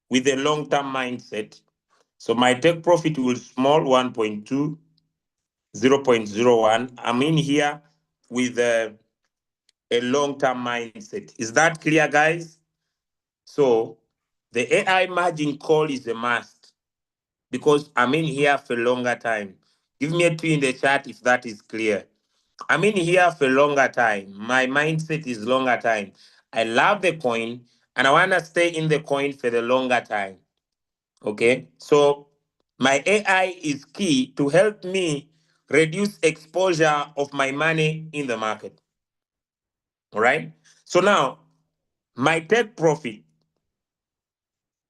with a long-term mindset. So my take profit will small 1.2, 0.01. I'm in here with a long-term mindset. Is that clear, guys? So the AI margin call is a must, because I'm in here for a longer time. Give me a 2 in the chat if that is clear. I'm in here for a longer time. My mindset is longer time. I love the coin and I want to stay in the coin for the longer time. Okay, so my AI is key to help me reduce exposure of my money in the market. All right, so now my take profit.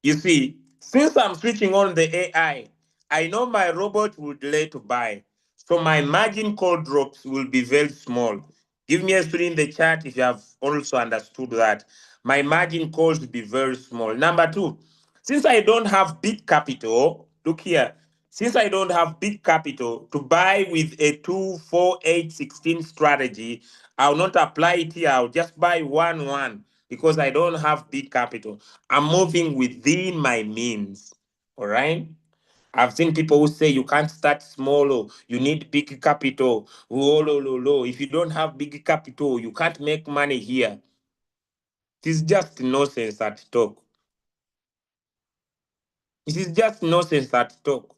You see, since I'm switching on the AI, I know my robot will delay to buy. So my margin call drops will be very small. Give me a three in the chat if you have also understood that. My margin calls will be very small. Number two, since I don't have big capital, look here. Since I don't have big capital to buy with a 2, 4, 8, 16 strategy, I'll not apply it here. I'll just buy 1, 1 because I don't have big capital. I'm moving within my means. All right. I've seen people who say you can't start small, or you need big capital. Oh, lo, lo, lo. If you don't have big capital, you can't make money here. It is just nonsense at talk. It is just nonsense at talk.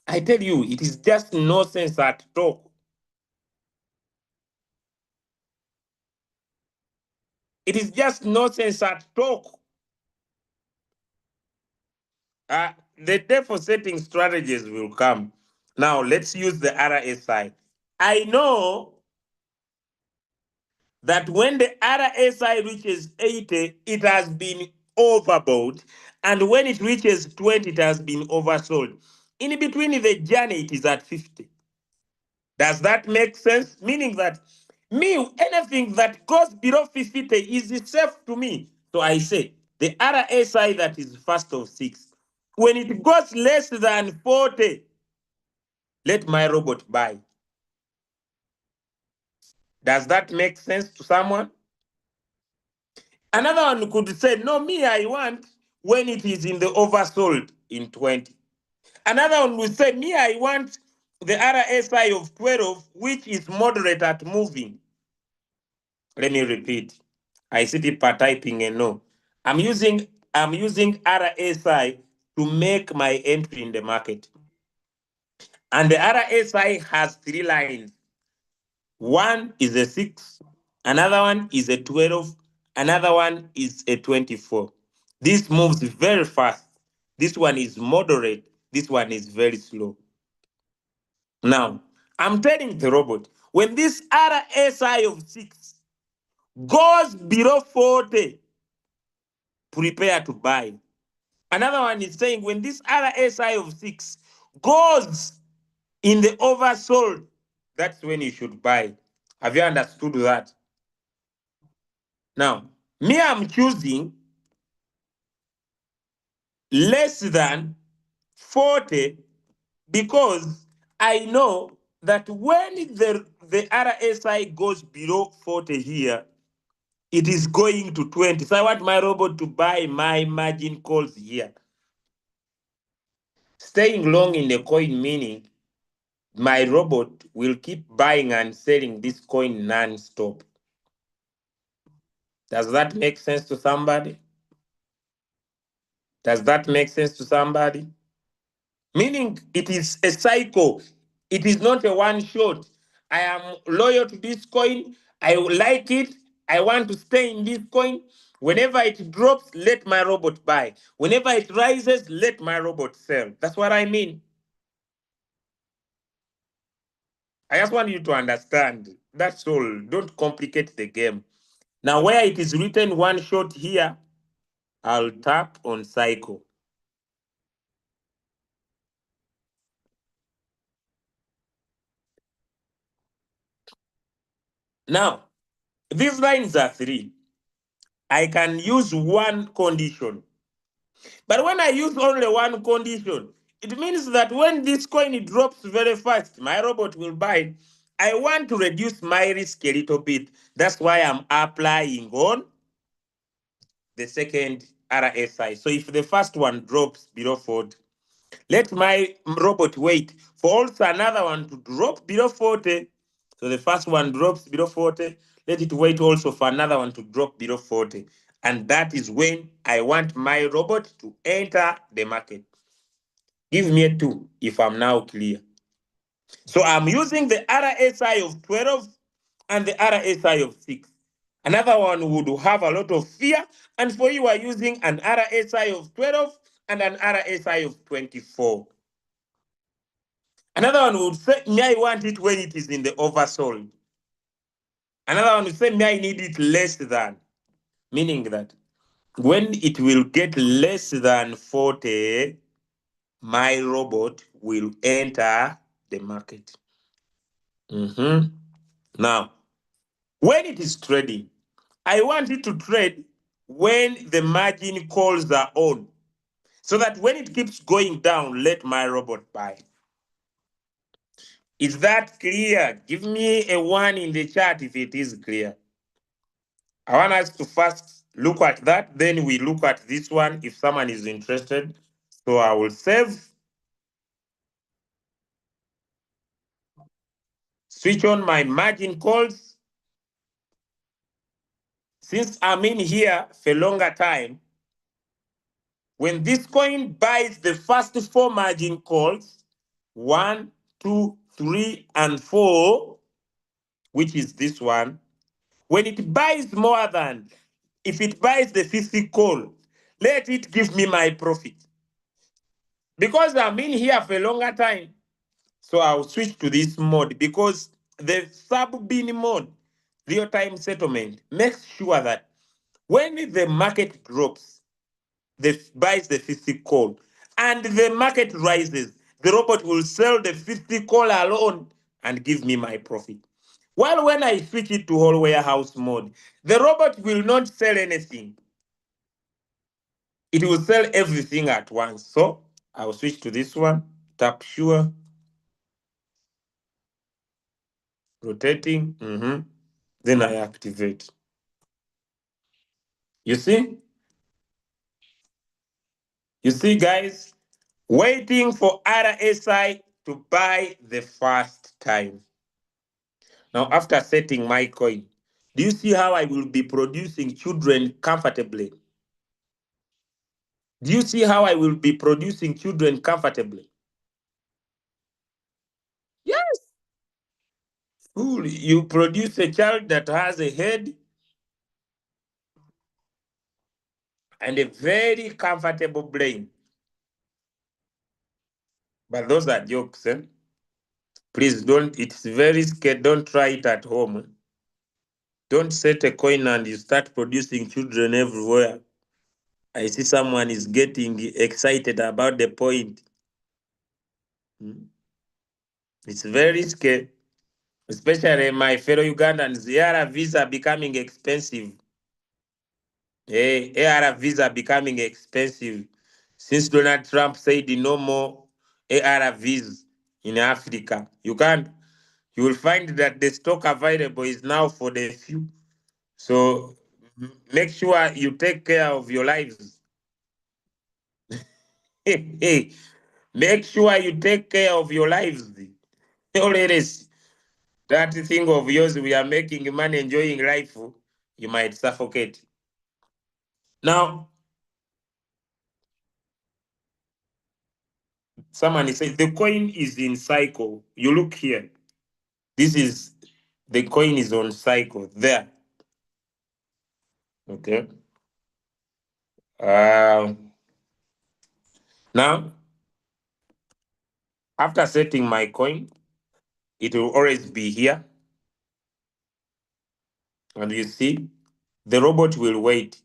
I tell you, it is just nonsense at talk. It is just nonsense at talk. The day for setting strategies will come. Now, let's use the RSI. I know that when the RSI reaches 80, it has been overbought. And when it reaches 20, it has been oversold. In between the journey, it is at 50. Does that make sense? Meaning that anything that goes below 50 is safe to me. So I say the RSI that is first of 6. When it goes less than 40, let my robot buy. Does that make sense to someone? Another one could say, no, me, I want when it is in the oversold in 20. Another one will say, me, I want the RSI of 12, which is moderate at moving. Let me repeat. I see people typing a no. I'm using RSI to make my entry in the market. And the RSI has 3 lines. One is a 6, another one is a 12, another one is a 24. This moves very fast. This one is moderate. This one is very slow. Now, I'm telling the robot, when this RSI of 6 goes below 40, prepare to buy. Another one is saying when this RSI of 6 goes in the oversold, that's when you should buy. Have you understood that? Now, me, I'm choosing less than 40 because I know that when the RSI goes below 40 here, it is going to 20. So I want my robot to buy my margin calls here. Staying long in the coin meaning my robot will keep buying and selling this coin non-stop. Does that make sense to somebody? Does that make sense to somebody? Meaning it is a cycle. It is not a one shot. I am loyal to this coin. I like it. I want to stay in this coin. Whenever it drops, let my robot buy. Whenever it rises, let my robot sell. That's what I mean. I just want you to understand. That's all. Don't complicate the game. Now, where it is written one shot here, I'll tap on cycle. Now, these lines are three. I can use one condition. But when I use only one condition, it means that when this coin drops very fast, my robot will buy it. I want to reduce my risk a little bit. That's why I'm applying on the second RSI. So if the first one drops below 40, let my robot wait for also another one to drop below 40. So the first one drops below 40. Let it wait also for another one to drop below 40. And that is when I want my robot to enter the market. Give me a 2 if I'm now clear. So I'm using the RSI of 12 and the RSI of 6. Another one would have a lot of fear. And for you are using an RSI of 12 and an RSI of 24. Another one would say, may I want it when it is in the oversold. Another one would say, may I need it less than. Meaning that when it will get less than 40, my robot will enter the market. Now, when it is trading, I want it to trade when the margin calls are on. So that when it keeps going down, let my robot buy. Is that clear? Give me a 1 in the chat if it is clear. I want us to first look at that, then we look at this one if someone is interested. So I will save, switch on my margin calls. Since I'm in here for a longer time, when this coin buys the first 4 margin calls, 1, 2, 3, and 4, which is this one, when it buys more than, if it buys the 50 call, let it give me my profit. Because I'm in here for a longer time, so I'll switch to this mode because the sub-bin mode, real-time settlement, makes sure that when the market drops, buys the 50 call, and the market rises, the robot will sell the 50 call alone and give me my profit. While when I switch it to whole warehouse mode, the robot will not sell anything. It will sell everything at once. So I'll switch to this one, tap sure, rotating, then I activate. You see? You see, guys? Waiting for RSI to buy the first time. Now, after setting my coin, do you see how I will be producing children comfortably? Do you see how I will be producing children comfortably? Yes. Cool. You produce a child that has a head and a very comfortable brain. But those are jokes, eh? Please don't, it's very scared. Don't try it at home. Don't set a coin and you start producing children everywhere. I see someone is getting excited about the point. It's very scary, especially my fellow Ugandans. The ARVs are becoming expensive. ARVs are becoming expensive. Since Donald Trump said no more ARVs in Africa, you will find that the stock available is now for the few. So make sure you take care of your lives. Make sure you take care of your lives. Ladies, that thing of yours, we are making money, enjoying life, you might suffocate. Now, Someone is saying the coin is in cycle. You look here. This is the coin is on cycle there. Okay. Uh, Now, after setting my coin, it will always be here. And you see, the robot will wait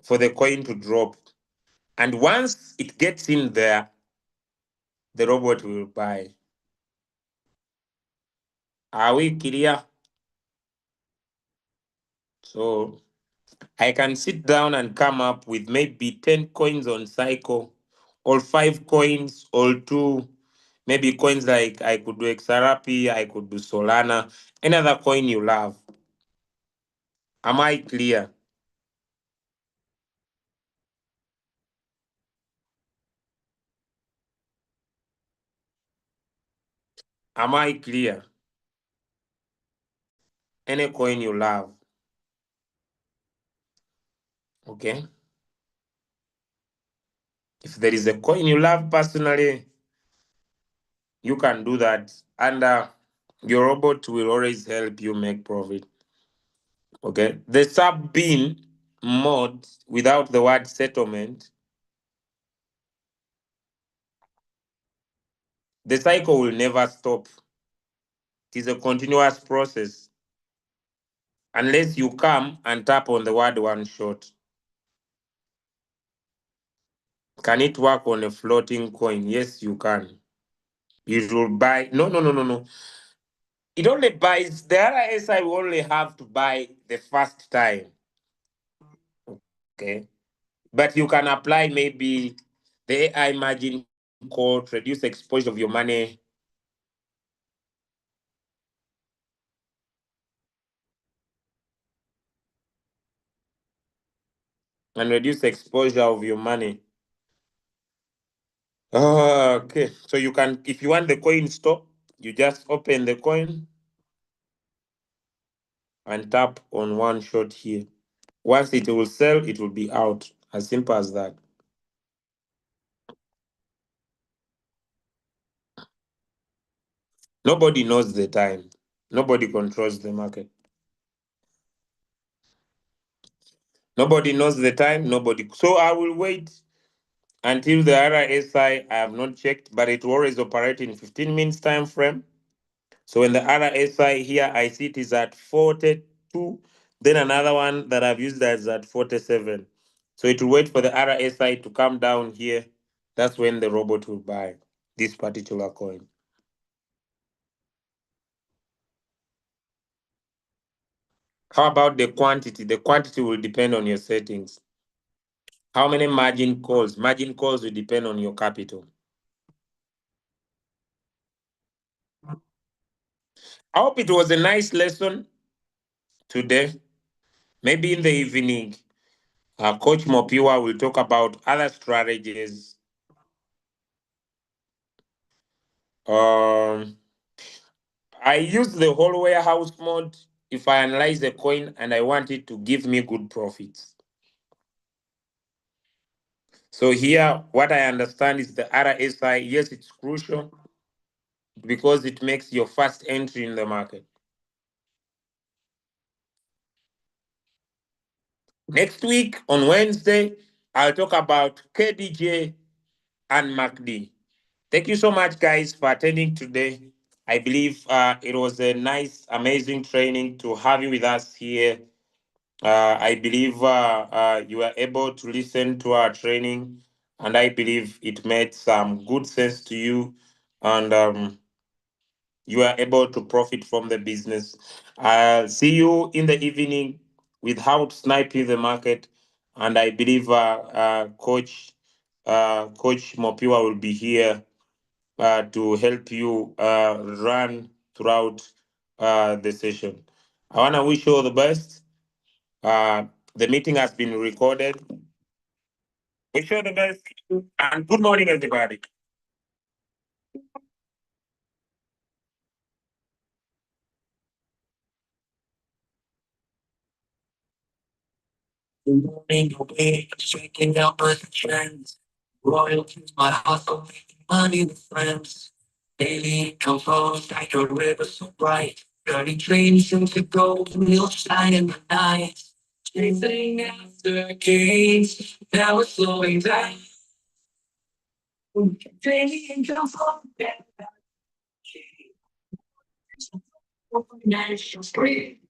for the coin to drop. And once it gets in there, the robot will buy. Are we clear? So I can sit down and come up with maybe 10 coins on cycle, or 5 coins, or 2. Maybe coins like I could do XRP, I could do Solana, any other coin you love. Am I clear? Am I clear? Any coin you love. Okay. If there is a coin you love personally, you can do that. And your robot will always help you make profit. Okay. The sub bin mode without the word settlement, the cycle will never stop. It is a continuous process unless you come and tap on the word one shot. Can it work on a floating coin? Yes, you can. You should buy. No, no, no, no, no. It only buys, the RSI will only have to buy the first time. Okay. But you can apply maybe the AI margin call, reduce exposure of your money. And reduce exposure of your money. Okay. So you can, if you want the coin stop, you just open the coin and tap on one shot here. Once it will sell, it will be out. As simple as that. Nobody knows the time. Nobody controls the market. Nobody knows the time. Nobody. So I will wait until the RSI. I have not checked, but it will always operate in 15 minutes time frame. So when the RSI here, I see it is at 42. Then another one that I've used that is at 47. So it will wait for the RSI to come down here. That's when the robot will buy this particular coin. How about the quantity? The quantity will depend on your settings. How many margin calls? Margin calls will depend on your capital. I hope it was a nice lesson today. Maybe in the evening, Coach Mopiwa will talk about other strategies. Um, I use the whole warehouse mode if I analyze a coin and I want it to give me good profits. So here, what I understand is the RSI. Yes, it's crucial because it makes your first entry in the market. Next week on Wednesday, I'll talk about KDJ and MACD. Thank you so much, guys, for attending today. I believe it was a nice, amazing training to have you with us here. I believe you were able to listen to our training, and I believe it made some good sense to you, and you are able to profit from the business. I'll see you in the evening with how to snipe in the market, and I believe Coach Mopiwa will be here to help you run throughout the session. I want to wish you all the best. Uh, the meeting has been recorded. Wish you all the best and good morning, everybody. Moving away, shaking out my trends. Royalties, my hustle, making money with friends. Daily income flows like a river so bright. Dirty dreams seem to go, we'll shine in the night. Chasing after gains, now we're slowing down. Daily income flows, financial street.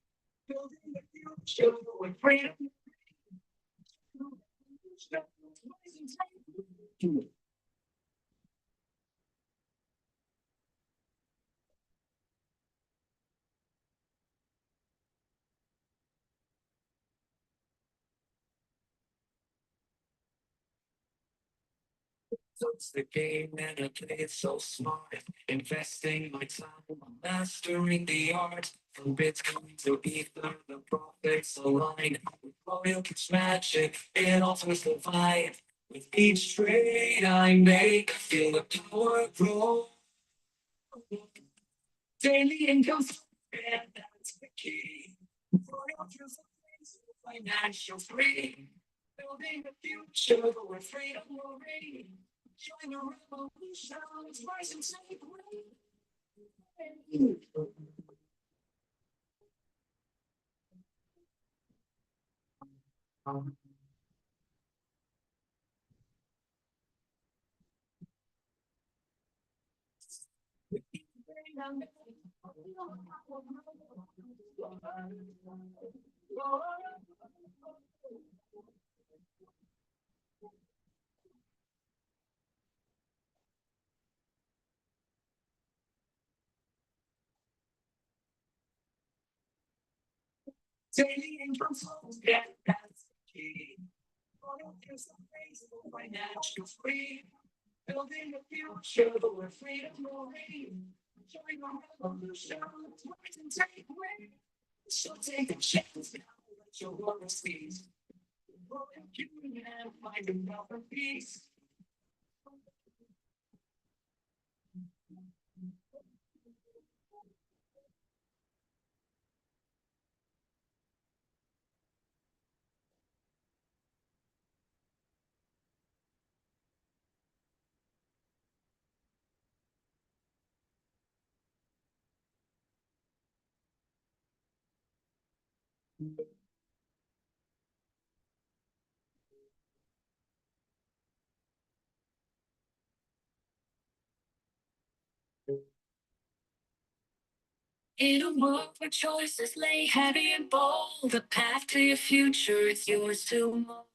Building the future with freedom. So it's the game and I play it so smart. Investing my time, mastering the art. From Bitcoin to Ether, the profits align. With loyal keeps magic, it alters the vibe. With each trade I make, I feel the power grow. Daily income, and that's the key. Loyal keeps financial free. Building the future where freedom will reign. Join the revolution, it's rising sacred. Daily income flows, yeah, that's the key. Loyal is the base for financial free. Building a future where freedom will reign. Join the revolution, it's rising sacred. So take a chance now, let your world cease. Roll you and find another peace. In a world where choices lay heavy and bold, the path to your future is yours to mold.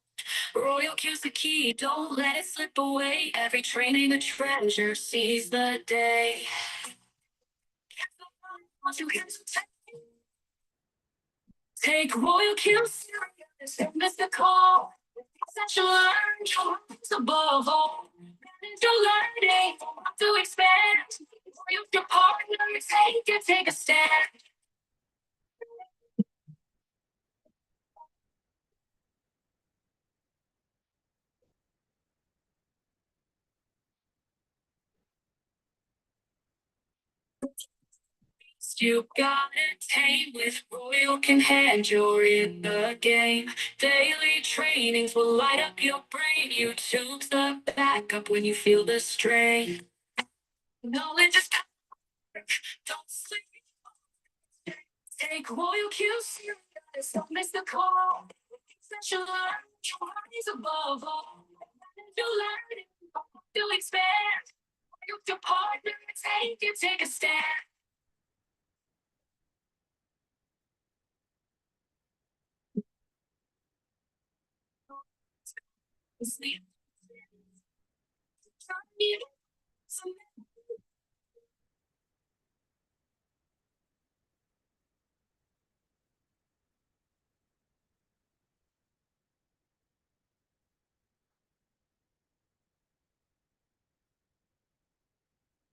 Royal cue's the key, don't let it slip away. Every training a treasure sees the day. Once you take royal cue serious, don't miss the call. Essential learn, choice above all. Manage your learning, to expand. Royal your partner, take a stand. You got it tame with Royal can hand you're in the game. Daily trainings will light up your brain. YouTube's the backup when you feel the strain. Knowledge is power, don't sleep. Take Royal cues serious, don't miss the call. Essential learn, rise above all. You learn it, you expand. You your partner, take a stand. Sleep.